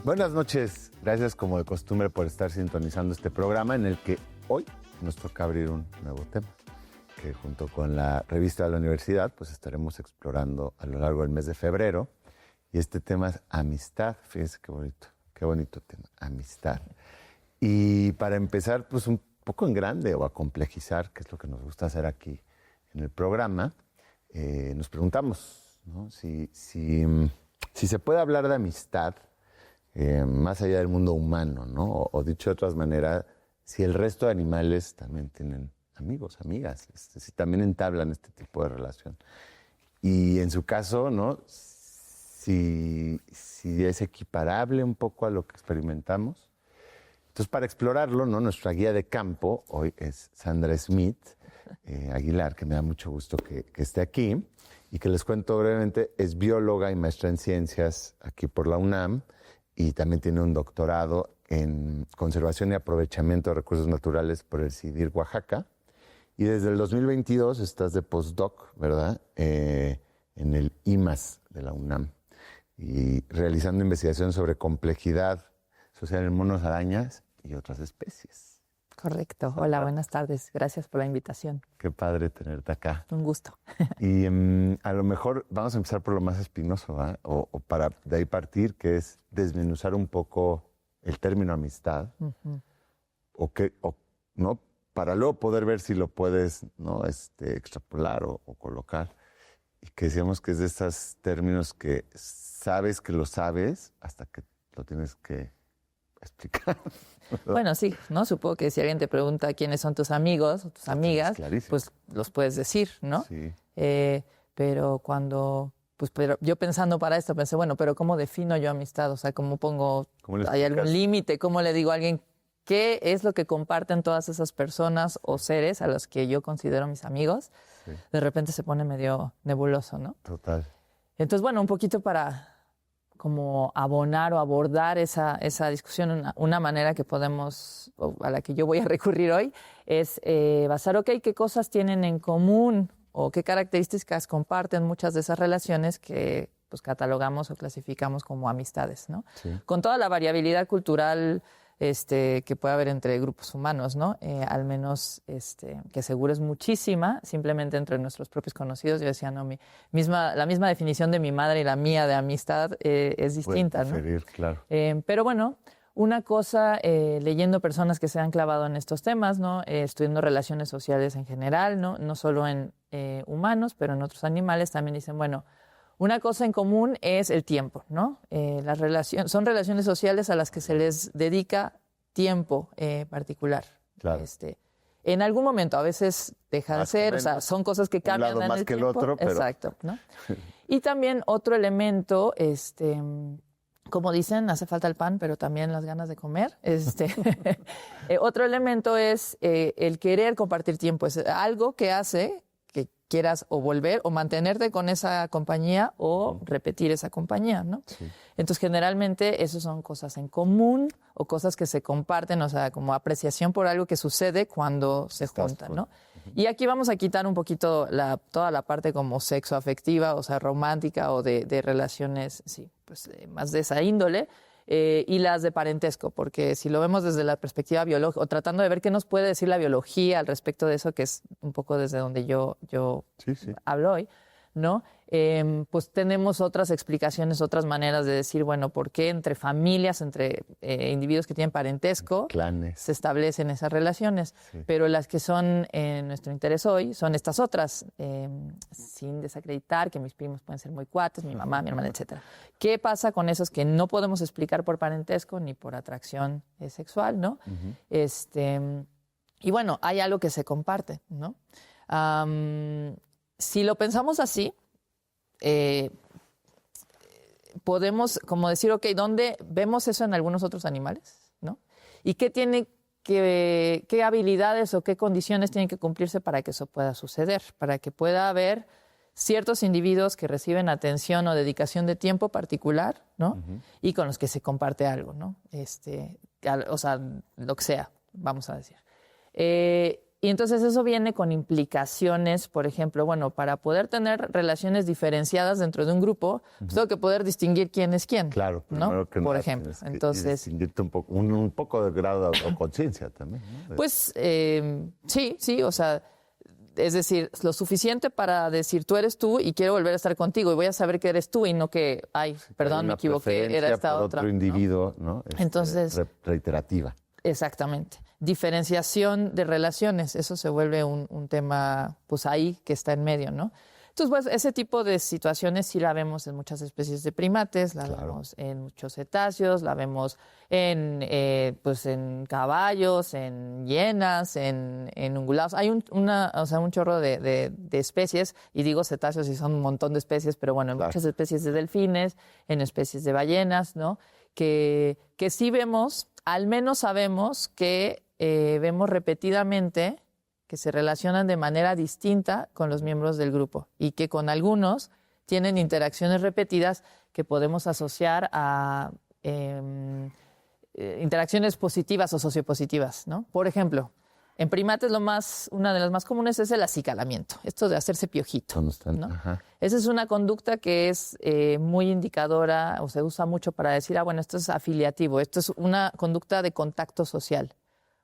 Buenas noches, gracias como de costumbre por estar sintonizando este programa en el que hoy nos toca abrir un nuevo tema, que junto con la revista de la universidad pues estaremos explorando a lo largo del mes de febrero. Y este tema es amistad, fíjense qué bonito tema, amistad. Y para empezar pues un poco en grande o a complejizar, que es lo que nos gusta hacer aquí en el programa, nos preguntamos, ¿no? si se puede hablar de amistad más allá del mundo humano, ¿no? O dicho de otras maneras, si el resto de animales también tienen amigos, amigas, si también entablan este tipo de relación. Y en su caso, ¿no? Si es equiparable un poco a lo que experimentamos. Entonces, para explorarlo, ¿no? Nuestra guía de campo hoy es Sandra Smith Aguilar, que me da mucho gusto que esté aquí. Y que les cuento brevemente, es bióloga y maestra en ciencias aquí por la UNAM. Y también tiene un doctorado en conservación y aprovechamiento de recursos naturales por el CIDIR Oaxaca. Y desde el 2022 estás de postdoc, ¿verdad? En el IMAS de la UNAM. Y realizando investigación sobre complejidad social en monos arañas y otras especies. Correcto. Hola, buenas tardes. Gracias por la invitación. Qué padre tenerte acá. Un gusto. Y a lo mejor vamos a empezar por lo más espinoso, ¿eh? O para de ahí partir, que es desmenuzar un poco el término amistad. Uh-huh. ¿No? Para luego poder ver si lo puedes, ¿no? Extrapolar o colocar. Y que decíamos que es de esos términos que sabes que lo sabes hasta que lo tienes que explicar. Bueno, sí, ¿no? Supongo que si alguien te pregunta quiénes son tus amigos o tus amigas, pues los puedes decir, ¿no? Sí. Pero yo pensando para esto, pensé, bueno, pero ¿cómo defino yo amistad? O sea, ¿cómo pongo, hay algún límite? ¿Cómo le digo a alguien qué es lo que comparten todas esas personas o seres a los que yo considero mis amigos? Sí. De repente se pone medio nebuloso, ¿no? Total. Entonces, bueno, un poquito para como abonar o abordar esa discusión, una manera que podemos, o a la que yo voy a recurrir hoy, es basar, qué cosas tienen en común o qué características comparten muchas de esas relaciones que pues catalogamos o clasificamos como amistades, ¿no? Sí. Con toda la variabilidad cultural que puede haber entre grupos humanos, ¿no? Al menos que seguro es muchísima, simplemente entre nuestros propios conocidos. Yo decía, no, la misma definición de mi madre y la mía de amistad es distinta, ¿no? Diferir, claro. Pero bueno, una cosa, leyendo personas que se han clavado en estos temas, ¿no? Estudiando relaciones sociales en general, no solo en humanos, pero en otros animales, también dicen, bueno, una cosa en común es el tiempo, ¿no? Son relaciones sociales a las que se les dedica tiempo particular. Claro. En algún momento, a veces deja de ser, o sea, son cosas que cambian un lado en más el que tiempo. El otro, pero... Exacto, ¿no? Y también otro elemento, como dicen, hace falta el pan, pero también las ganas de comer. Otro elemento es el querer compartir tiempo. Es algo que hace que quieras o volver o mantenerte con esa compañía o repetir esa compañía, ¿no? Sí. Entonces, generalmente, eso son cosas en común o cosas que se comparten, o sea, como apreciación por algo que sucede cuando se juntan, ¿no? Y aquí vamos a quitar un poquito toda la parte como sexoafectiva, o sea, romántica o de relaciones, sí, pues más de esa índole, y las de parentesco, porque si lo vemos desde la perspectiva biológica, o tratando de ver qué nos puede decir la biología al respecto de eso, que es un poco desde donde yo sí. Hablo hoy, ¿no? Pues tenemos otras explicaciones, otras maneras de decir, bueno, ¿por qué entre familias, entre individuos que tienen parentesco, clanes, se establecen esas relaciones? Sí. Pero las que son en nuestro interés hoy son estas otras, sin desacreditar que mis primos pueden ser muy cuates, mi mamá, mi hermana, etc. ¿Qué pasa con esos que no podemos explicar por parentesco ni por atracción sexual, ¿no? Y bueno, hay algo que se comparte, ¿no? Si lo pensamos así, podemos como decir, ¿dónde vemos eso en algunos otros animales? ¿No? ¿Y qué habilidades o qué condiciones tienen que cumplirse para que eso pueda suceder? Para que pueda haber ciertos individuos que reciben atención o dedicación de tiempo particular, ¿no? Uh-huh. Y con los que se comparte algo, ¿no? O sea, lo que sea, vamos a decir. Y entonces eso viene con implicaciones, por ejemplo, bueno, para poder tener relaciones diferenciadas dentro de un grupo, pues tengo que poder distinguir quién es quién. Claro, ¿no? Que por ejemplo. Entonces, distinguirte un poco de grado de autoconciencia también, ¿no? Pues sí, o sea, es decir, lo suficiente para decir tú eres tú y quiero volver a estar contigo y voy a saber que eres tú y no que, perdón, me equivoqué, era esta por otra. Otro individuo, ¿no? Entonces, reiterativa. Exactamente. Diferenciación de relaciones, eso se vuelve un tema, pues ahí que está en medio, ¿no? Entonces, pues ese tipo de situaciones sí la vemos en muchas especies de primates, la vemos en muchos cetáceos, la vemos pues en caballos, en hienas, en ungulados. Hay un chorro de especies, y digo cetáceos y son un montón de especies, pero bueno, en muchas especies de delfines, en especies de ballenas, ¿no? Que sí vemos, al menos sabemos que vemos repetidamente que se relacionan de manera distinta con los miembros del grupo y que con algunos tienen interacciones repetidas que podemos asociar a interacciones positivas o sociopositivas, ¿no? Por ejemplo, en primates una de las más comunes es el acicalamiento, esto de hacerse piojito, ¿no? Esa es una conducta que es muy indicadora o se usa mucho para decir, bueno, esto es afiliativo, esto es una conducta de contacto social.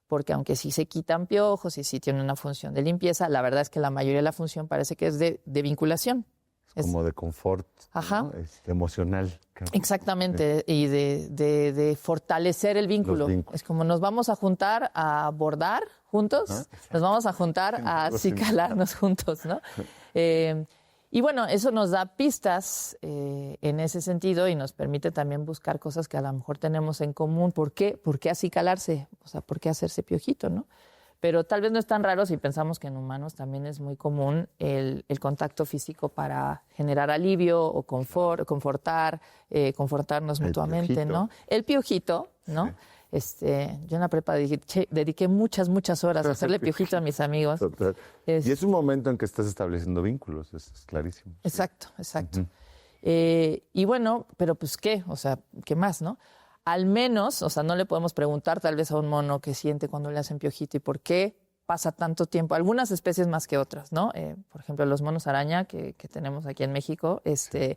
Porque aunque sí se quitan piojos y sí tiene una función de limpieza, la verdad es que la mayoría de la función parece que es de vinculación. Es como de confort, ¿no? Emocional. Exactamente, y de fortalecer el vínculo. Es como nos vamos a juntar a bordar juntos, nos vamos a juntar a acicalarnos juntos, ¿no? Y bueno, eso nos da pistas en ese sentido y nos permite también buscar cosas que a lo mejor tenemos en común. ¿Por qué acicalarse? O sea, ¿por qué hacerse piojito, no? Pero tal vez no es tan raro si pensamos que en humanos también es muy común el contacto físico para generar alivio o confortarnos mutuamente, piojito. ¿no? El piojito, ¿no? Sí. Yo en la prepa dediqué muchas horas a hacerle piojito a mis amigos. Y es un momento en que estás estableciendo vínculos, es clarísimo. Exacto. Y bueno, pero pues ¿qué? O sea, ¿qué más, no? Al menos, o sea, no le podemos preguntar tal vez a un mono qué siente cuando le hacen piojito y por qué pasa tanto tiempo. Algunas especies más que otras, ¿no? Por ejemplo, los monos araña que tenemos aquí en México, esa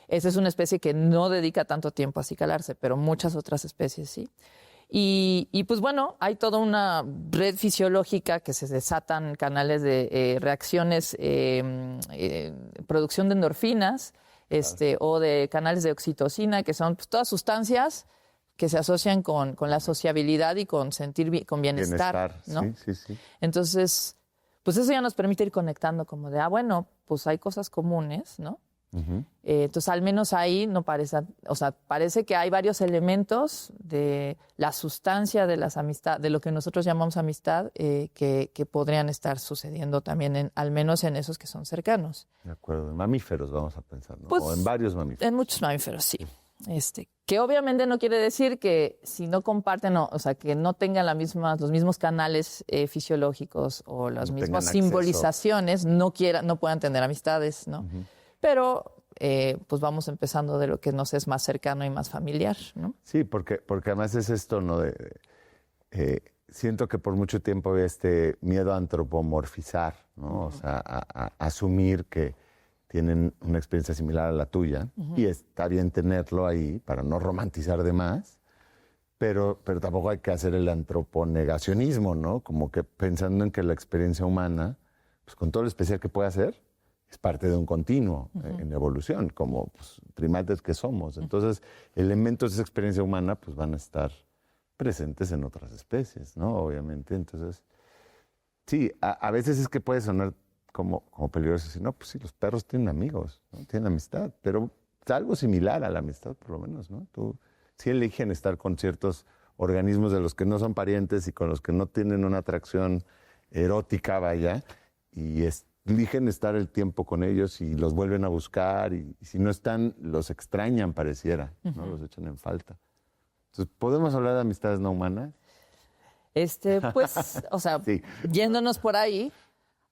es una especie que no dedica tanto tiempo a acicalarse, pero muchas otras especies sí. Y pues bueno, hay toda una red fisiológica que se desatan canales de reacciones, producción de endorfinas, o de canales de oxitocina, que son pues, todas sustancias que se asocian con la sociabilidad y con con bienestar, ¿no? Sí. Entonces, pues eso ya nos permite ir conectando como de, bueno, pues hay cosas comunes, ¿no? Entonces, al menos ahí no parece que hay varios elementos de la sustancia de las amistades, de lo que nosotros llamamos amistad, que podrían estar sucediendo también, al menos en esos que son cercanos. De acuerdo, en mamíferos vamos a pensar, ¿no? Pues, o en varios mamíferos. En muchos mamíferos, sí. Que obviamente no quiere decir que si no comparten, o sea, que no tengan los mismos canales fisiológicos o las mismas simbolizaciones, no puedan tener amistades, ¿no? Pero pues vamos empezando de lo que nos es más cercano y más familiar, ¿no? Sí, porque además es esto, ¿no? Siento que por mucho tiempo había este miedo a antropomorfizar, ¿no? O sea, a asumir que tienen una experiencia similar a la tuya, y está bien tenerlo ahí para no romantizar de más, pero tampoco hay que hacer el antroponegacionismo, ¿no? Como que pensando en que la experiencia humana, pues con todo lo especial que puede hacer, es parte de un continuo en evolución, como pues, primates que somos. Entonces, elementos de esa experiencia humana pues van a estar presentes en otras especies, ¿no? Obviamente. Entonces, sí, a veces es que puede sonar como peligroso decir, no, pues sí, los perros tienen amigos, ¿no? Tienen amistad, pero es algo similar a la amistad, por lo menos, ¿no? Tú sí eligen estar con ciertos organismos de los que no son parientes y con los que no tienen una atracción erótica, vaya, y eligen estar el tiempo con ellos y los vuelven a buscar y si no están, los extrañan, pareciera, ¿no? Los echan en falta. Entonces, ¿podemos hablar de amistades no humanas? Pues, o sea, sí. Yéndonos por ahí,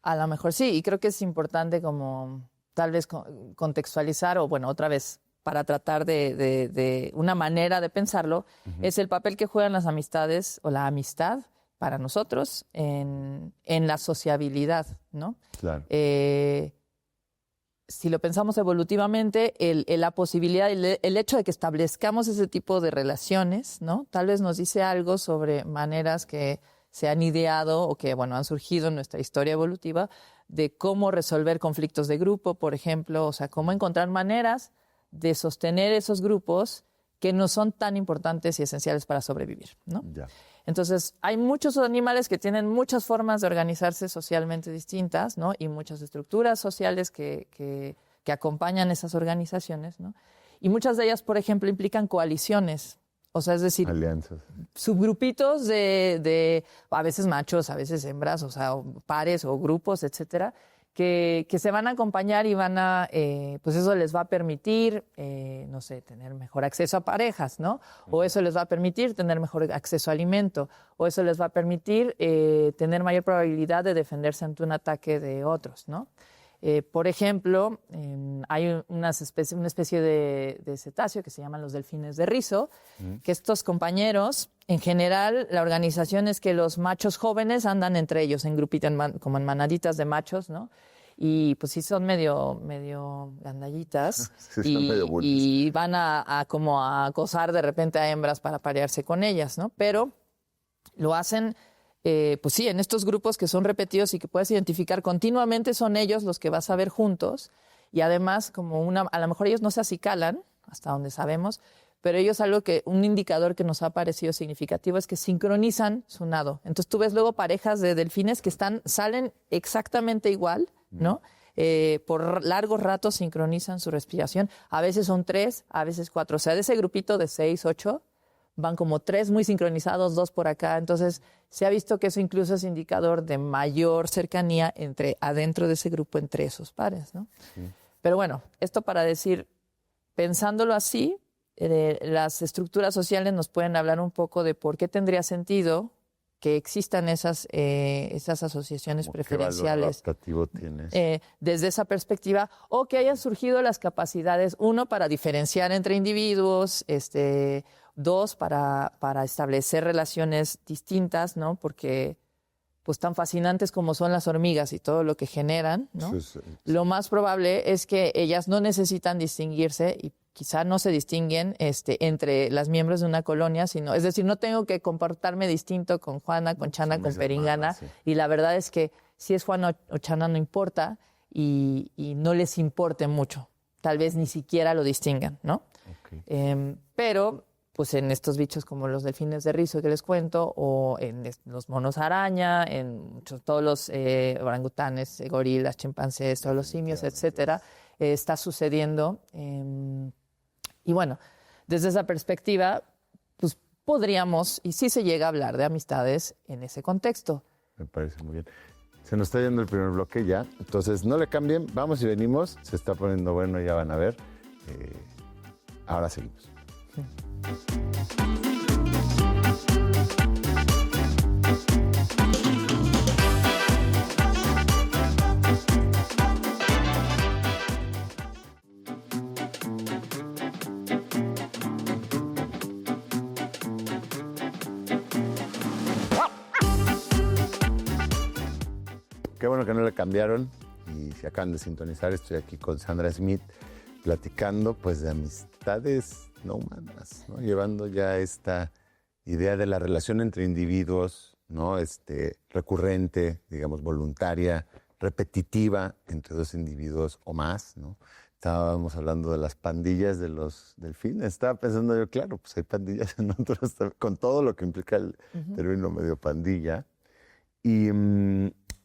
a lo mejor sí, y creo que es importante como tal vez contextualizar o bueno, otra vez, para tratar de una manera de pensarlo, es el papel que juegan las amistades o la amistad para nosotros en la sociabilidad, ¿no? Claro. Si lo pensamos evolutivamente, la posibilidad, el hecho de que establezcamos ese tipo de relaciones, ¿no? Tal vez nos dice algo sobre maneras que se han ideado o que, bueno, han surgido en nuestra historia evolutiva de cómo resolver conflictos de grupo, por ejemplo, o sea, cómo encontrar maneras de sostener esos grupos que no son tan importantes y esenciales para sobrevivir, ¿no? Ya. Entonces, hay muchos animales que tienen muchas formas de organizarse socialmente distintas, ¿no? Y muchas estructuras sociales que acompañan esas organizaciones, ¿no? Y muchas de ellas, por ejemplo, implican coaliciones. O sea, es decir, alianzas, subgrupitos de a veces machos, a veces hembras, o sea, o pares o grupos, etcétera, que se van a acompañar y van a, pues eso les va a permitir, no sé, tener mejor acceso a parejas, ¿no? O eso les va a permitir tener mejor acceso a alimento, o eso les va a permitir tener mayor probabilidad de defenderse ante un ataque de otros, ¿no? Por ejemplo, hay una especie de cetáceo que se llaman los delfines de rizo, que estos compañeros, en general, la organización es que los machos jóvenes andan entre ellos, en grupitos, como en manaditas de machos, ¿no? Y pues sí son medio gandallitas sí, y van a como a acosar de repente a hembras para parearse con ellas, ¿no? Pero lo hacen... pues sí, en estos grupos que son repetidos y que puedes identificar continuamente, son ellos los que vas a ver juntos. Y además, a lo mejor ellos no se acicalan, hasta donde sabemos, pero ellos un indicador que nos ha parecido significativo es que sincronizan su nado. Entonces tú ves luego parejas de delfines que salen exactamente igual, ¿no? Por largos ratos sincronizan su respiración. A veces son 3, a veces 4. O sea, de ese grupito de 6, 8... van como 3 muy sincronizados, 2 por acá. Entonces, se ha visto que eso incluso es indicador de mayor cercanía adentro de ese grupo entre esos pares, ¿no? Sí. Pero bueno, esto para decir, pensándolo así, las estructuras sociales nos pueden hablar un poco de por qué tendría sentido que existan esas asociaciones preferenciales. ¿Qué valor adaptativo tienes? Desde esa perspectiva, o que hayan surgido las capacidades, 1, para diferenciar entre individuos, 2, para establecer relaciones distintas, ¿no? Porque, pues, tan fascinantes como son las hormigas y todo lo que generan, ¿no? Sí. Lo más probable es que ellas no necesitan distinguirse y quizá no se distinguen entre las miembros de una colonia, sino, es decir, no tengo que comportarme distinto con Juana, con Chana, con Perengana, sí. Y la verdad es que si es Juana o Chana no importa y no les importe mucho, tal vez ni siquiera lo distingan, ¿no? Okay. Pero pues en estos bichos como los delfines de rizo que les cuento, o en los monos araña, en todos los orangutanes, gorilas, chimpancés, todos los simios, etcétera, está sucediendo. Y bueno, desde esa perspectiva, pues podríamos, y sí se llega a hablar de amistades en ese contexto. Me parece muy bien. Se nos está yendo el primer bloque ya, entonces no le cambien, vamos y venimos, se está poniendo bueno, ya van a ver. Ahora seguimos. Sí. Qué bueno que no le cambiaron y si acaban de sintonizar, estoy aquí con Sandra Smith platicando pues de amistades no humanas, ¿no? Llevando ya esta idea de la relación entre individuos, ¿no? Recurrente, digamos, voluntaria, repetitiva entre 2 individuos o más, ¿no? Estábamos hablando de las pandillas de los delfines. Estaba pensando yo, claro, pues hay pandillas en otros, con todo lo que implica el término medio pandilla. Y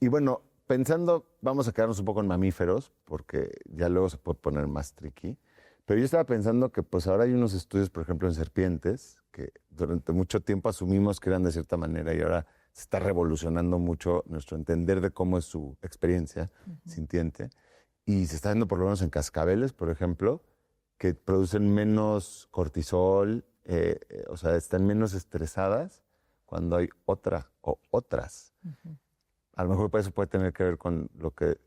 bueno, pensando, vamos a quedarnos un poco en mamíferos, porque ya luego se puede poner más tricky. Pero yo estaba pensando que pues ahora hay unos estudios, por ejemplo, en serpientes, que durante mucho tiempo asumimos que eran de cierta manera y ahora se está revolucionando mucho nuestro entender de cómo es su experiencia sintiente. Y se está viendo por lo menos en cascabeles, por ejemplo, que producen menos cortisol, o sea, están menos estresadas cuando hay otra o otras. A lo mejor eso puede tener que ver con lo que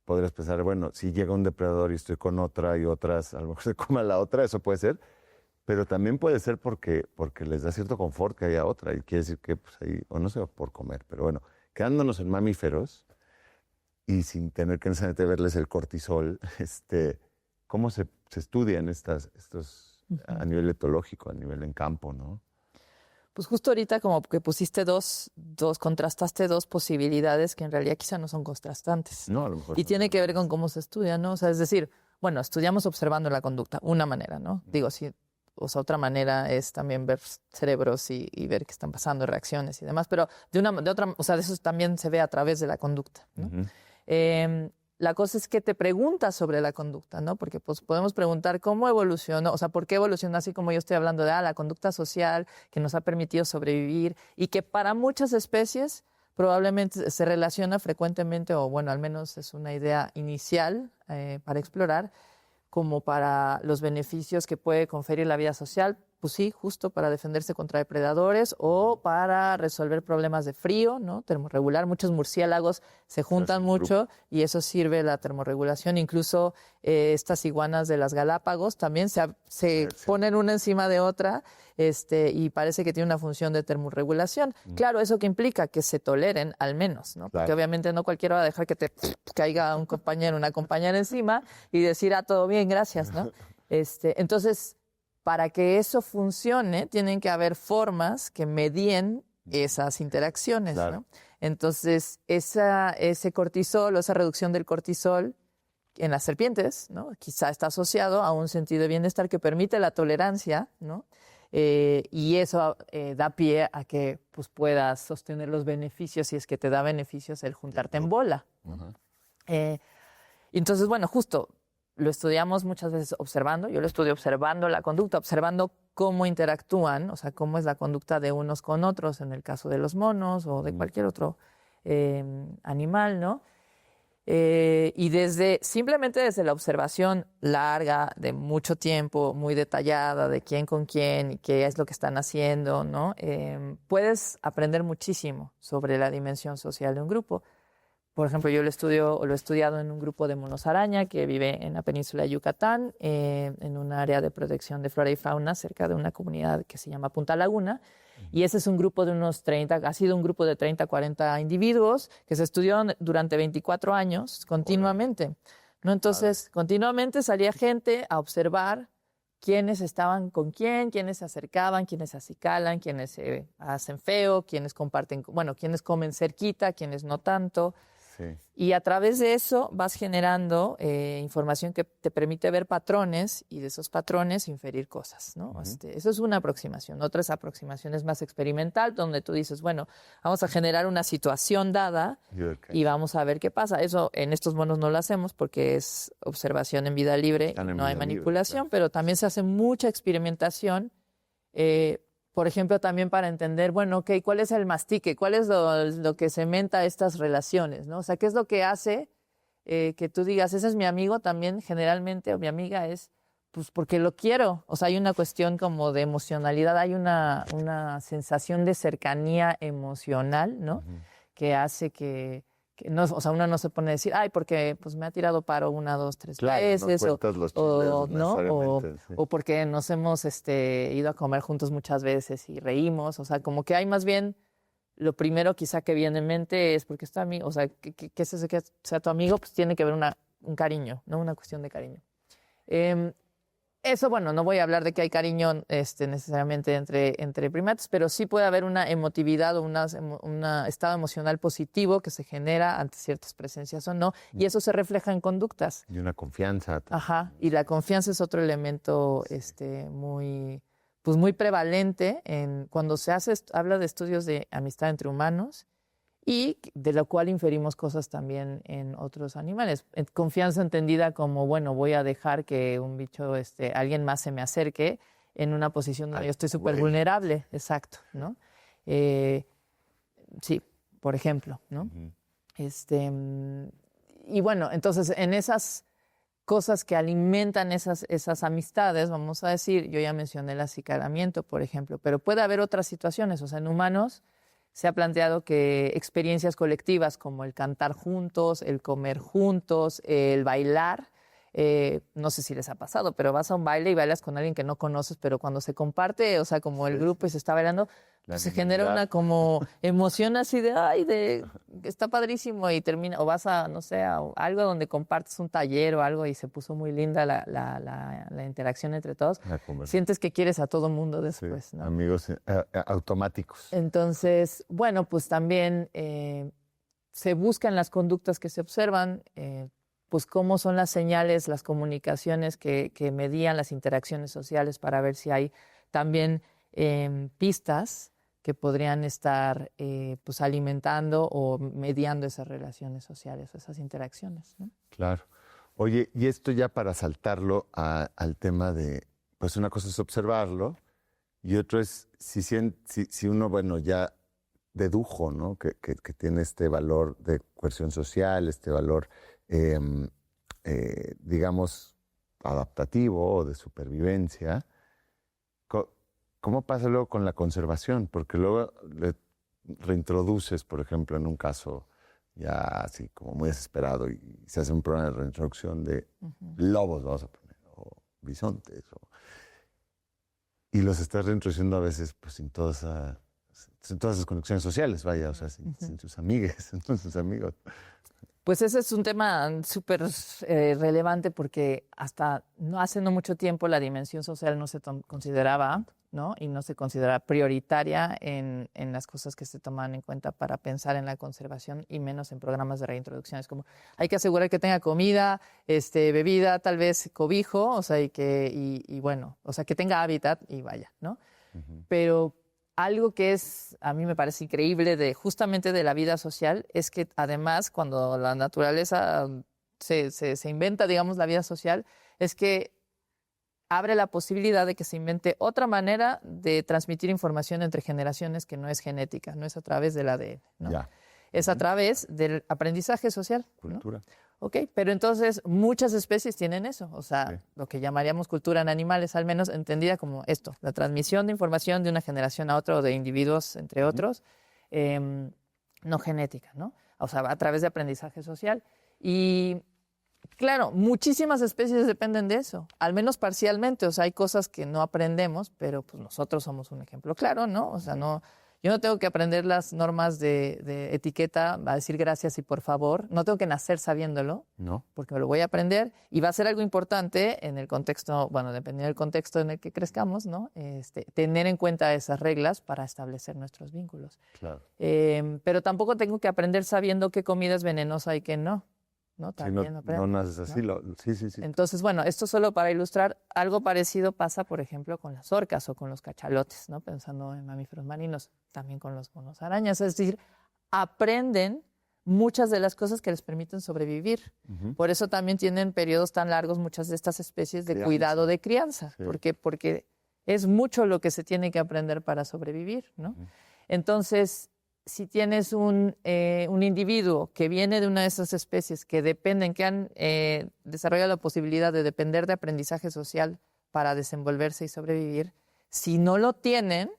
podrías pensar, bueno, si llega un depredador y estoy con otra y otras, a lo mejor se come a la otra, eso puede ser. Pero también puede ser porque les da cierto confort que haya otra. Y quiere decir que pues, ahí, o no sé, por comer. Pero bueno, quedándonos en mamíferos y sin tener que necesariamente verles el cortisol, ¿cómo se estudian estos a nivel etológico, a nivel en campo, ¿no? Pues justo ahorita como que pusiste contrastaste dos posibilidades que en realidad quizá no son contrastantes. No, a lo mejor. Y tiene que ver con cómo se estudia, ¿no? O sea, es decir, bueno, estudiamos observando la conducta, una manera, ¿no? Digo, sí, o sea, otra manera es también ver cerebros y ver qué están pasando, reacciones y demás, pero de otra, o sea, eso también se ve a través de la conducta, ¿no? La cosa es que te preguntas sobre la conducta, ¿no? Porque pues podemos preguntar cómo evolucionó, o sea, por qué evolucionó así como yo estoy hablando de la conducta social que nos ha permitido sobrevivir y que para muchas especies probablemente se relaciona frecuentemente, o bueno, al menos es una idea inicial para explorar, como para los beneficios que puede conferir la vida social, pues sí, justo para defenderse contra depredadores o para resolver problemas de frío, ¿no? Termorregular. Muchos murciélagos se juntan mucho y eso sirve la termorregulación. Incluso estas iguanas de las Galápagos también se ponen una encima de otra y parece que tiene una función de termorregulación. Claro, eso que implica que se toleren al menos, ¿no? Porque obviamente no cualquiera va a dejar que te caiga un compañero, una compañera encima y decir, todo bien, gracias, ¿no? Entonces, para que eso funcione, tienen que haber formas que medien esas interacciones, ¿no? Entonces, ese cortisol o esa reducción del cortisol en las serpientes, ¿no? Quizá está asociado a un sentido de bienestar que permite la tolerancia, ¿no? Y eso da pie a que pues, puedas sostener los beneficios, si es que te da beneficios el juntarte en bola, ¿no? Entonces, bueno, justo lo estudiamos muchas veces observando. Yo lo estudio observando la conducta, observando cómo interactúan, o sea, cómo es la conducta de unos con otros, en el caso de los monos o de cualquier otro animal, ¿no? Y simplemente desde la observación larga, de mucho tiempo, muy detallada, de quién con quién y qué es lo que están haciendo, ¿no? Puedes aprender muchísimo sobre la dimensión social de un grupo. Por ejemplo, yo lo he estudiado en un grupo de monos araña que vive en la península de Yucatán, en un área de protección de flora y fauna cerca de una comunidad que se llama Punta Laguna. Y ese es un grupo de ha sido un grupo de 30, 40 individuos que se estudió durante 24 años continuamente, ¿no? Entonces, continuamente salía gente a observar quiénes estaban con quiénes se acercaban, quiénes se acicalan, quiénes se hacen feo, quiénes comparten, bueno, quiénes comen cerquita, quiénes no tanto. Sí. Y a través de eso vas generando información que te permite ver patrones y de esos patrones inferir cosas, ¿no? Eso es una aproximación. Otras aproximaciones más experimental, donde tú dices, bueno, vamos a generar una situación dada y vamos a ver qué pasa. Eso en estos monos no lo hacemos porque es observación en vida libre, no hay manipulación, libre, pero también se hace mucha experimentación. Por ejemplo, también para entender, bueno, ok, ¿cuál es el mastique? ¿Cuál es lo que cementa estas relaciones, ¿no? O sea, ¿qué es lo que hace que tú digas, ese es mi amigo también generalmente, o mi amiga es, pues porque lo quiero? O sea, hay una cuestión como de emocionalidad, hay una sensación de cercanía emocional, ¿no? Que hace que no, o sea, uno no se pone a decir, porque pues me ha tirado paro 1, 2, 3 veces, o porque nos hemos ido a comer juntos muchas veces y reímos, o sea, como que hay más bien, lo primero quizá que viene en mente es porque está amigo, o sea, que ese que sea tu amigo, pues tiene que haber un cariño, ¿no? Una cuestión de cariño. Eso, bueno, no voy a hablar de que hay cariño necesariamente entre primates, pero sí puede haber una emotividad o un estado emocional positivo que se genera ante ciertas presencias o no, y eso se refleja en conductas. Y una confianza. Ajá, y la confianza es otro elemento muy prevalente cuando se habla de estudios de amistad entre humanos, y de lo cual inferimos cosas también en otros animales. Confianza entendida como, bueno, voy a dejar que un bicho, alguien más se me acerque en una posición donde yo estoy súper vulnerable. Exacto, ¿no? Sí, por ejemplo, ¿no? Y bueno, entonces en esas cosas que alimentan esas amistades, vamos a decir, yo ya mencioné el acicalamiento, por ejemplo, pero puede haber otras situaciones, o sea, en humanos se ha planteado que experiencias colectivas como el cantar juntos, el comer juntos, el bailar, no sé si les ha pasado, pero vas a un baile y bailas con alguien que no conoces, pero cuando se comparte, o sea, como el grupo y se está bailando, pues se genera una como emoción así de, ay, está padrísimo y termina, o vas a, no sé, a algo donde compartes un taller o algo y se puso muy linda la interacción entre todos. Sientes que quieres a todo mundo después, sí, ¿no? Amigos automáticos. Entonces, bueno, pues también se buscan las conductas que se observan, pues cómo son las señales, las comunicaciones que medían las interacciones sociales para ver si hay también pistas que podrían estar pues alimentando o mediando esas relaciones sociales, esas interacciones, ¿no? Claro. Oye, y esto ya para saltarlo al tema de, pues una cosa es observarlo y otro es si uno, bueno, ya dedujo, ¿no? Que tiene este valor de coerción social, este valor, digamos, adaptativo o de supervivencia. ¿Cómo pasa luego con la conservación? Porque luego le reintroduces, por ejemplo, en un caso ya así como muy desesperado y se hace un programa de reintroducción de lobos, vamos a poner, o bisontes, y los estás reintroduciendo a veces pues sin todas esas conexiones sociales, vaya, o sea, sin sus amigues, sin sus amigos. Pues ese es un tema súper relevante porque hasta no hace no mucho tiempo la dimensión social no se consideraba, ¿no? Y no se considera prioritaria en las cosas que se toman en cuenta para pensar en la conservación y menos en programas de reintroducción. Es como, hay que asegurar que tenga comida, bebida, tal vez cobijo, o sea, y bueno, o sea, que tenga hábitat y vaya, ¿no? Pero algo que a mí me parece increíble justamente de la vida social es que además cuando la naturaleza se inventa, digamos, la vida social, es que abre la posibilidad de que se invente otra manera de transmitir información entre generaciones que no es genética, no es a través del ADN, ¿no? Ya. Es a través del aprendizaje social. Cultura. ¿No? Ok, pero entonces muchas especies tienen eso, o sea, lo que llamaríamos cultura en animales, al menos entendida como esto, la transmisión de información de una generación a otra o de individuos, entre otros, no genética, ¿no? O sea, a través de aprendizaje social. Y claro, muchísimas especies dependen de eso, al menos parcialmente, o sea, hay cosas que no aprendemos, pero pues nosotros somos un ejemplo claro, ¿no? O sea, yo no tengo que aprender las normas de etiqueta, a decir gracias y por favor. No tengo que nacer sabiéndolo, ¿no? Porque me lo voy a aprender y va a ser algo importante en el contexto, bueno, dependiendo del contexto en el que crezcamos, ¿no? Tener en cuenta esas reglas para establecer nuestros vínculos. Claro. Pero tampoco tengo que aprender sabiendo qué comida es venenosa y qué no. ¿No? También no naces así. ¿No? Sí. Entonces, bueno, esto solo para ilustrar, algo parecido pasa, por ejemplo, con las orcas o con los cachalotes, ¿no? Pensando en mamíferos marinos, también con los monos arañas. Es decir, aprenden muchas de las cosas que les permiten sobrevivir. Por eso también tienen periodos tan largos muchas de estas especies de cuidado de crianza, sí. Porque es mucho lo que se tiene que aprender para sobrevivir, ¿no? Entonces, si tienes un individuo que viene de una de esas especies que dependen, que han desarrollado la posibilidad de depender de aprendizaje social para desenvolverse y sobrevivir, si no lo tienen,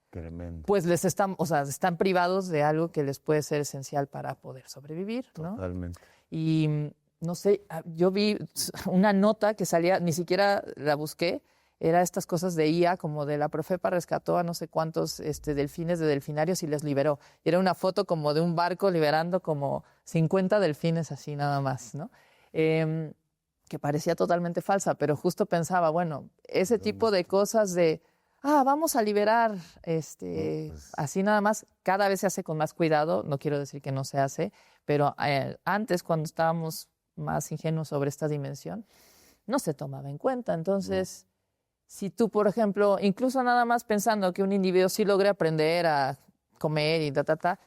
tremendo, pues están privados de algo que les puede ser esencial para poder sobrevivir, ¿no? Totalmente. Y no sé, yo vi una nota que salía, ni siquiera la busqué, era estas cosas de IA, como de la Profepa rescató a no sé cuántos delfines de delfinarios y les liberó. Y era una foto como de un barco liberando como 50 delfines así nada más, ¿no? Que parecía totalmente falsa, pero justo pensaba, bueno, ese tipo de cosas de, vamos a liberar, así nada más, cada vez se hace con más cuidado, no quiero decir que no se hace, pero antes cuando estábamos más ingenuos sobre esta dimensión, no se tomaba en cuenta, entonces... Si tú, por ejemplo, incluso nada más pensando que un individuo sí logre aprender a comer y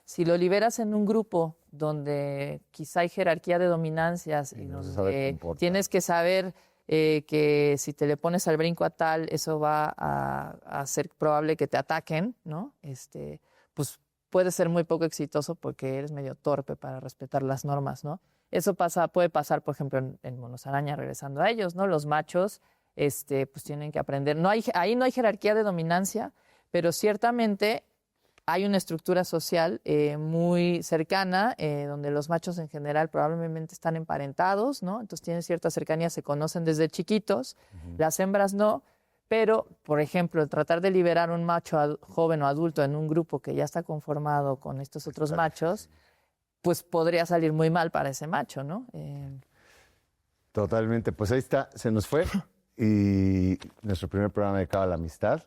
si lo liberas en un grupo donde quizá hay jerarquía de dominancias y donde tienes que saber que si te le pones al brinco a tal, eso va a ser probable que te ataquen, ¿no? Pues puede ser muy poco exitoso porque eres medio torpe para respetar las normas, ¿no? Eso puede pasar, por ejemplo, en monos araña, regresando a ellos, ¿no? Los machos... pues tienen que aprender. Ahí no hay jerarquía de dominancia, pero ciertamente hay una estructura social muy cercana, donde los machos en general probablemente están emparentados, ¿no? Entonces tienen cierta cercanía, se conocen desde chiquitos, las hembras no, pero, por ejemplo, el tratar de liberar un macho joven o adulto en un grupo que ya está conformado con estos otros machos, pues podría salir muy mal para ese macho, ¿no? Totalmente, pues ahí está, se nos fue y nuestro primer programa dedicado a la amistad.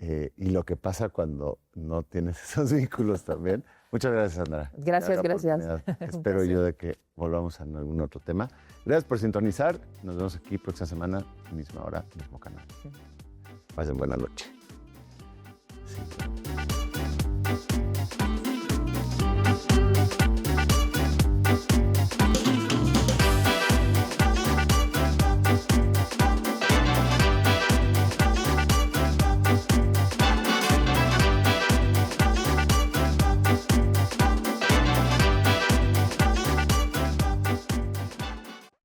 Y lo que pasa cuando no tienes esos vínculos también. Muchas gracias, Sandra. Gracias. Espero yo de que volvamos a algún otro tema. Gracias por sintonizar. Nos vemos aquí próxima semana, misma hora, mismo canal. Pasen buena noche.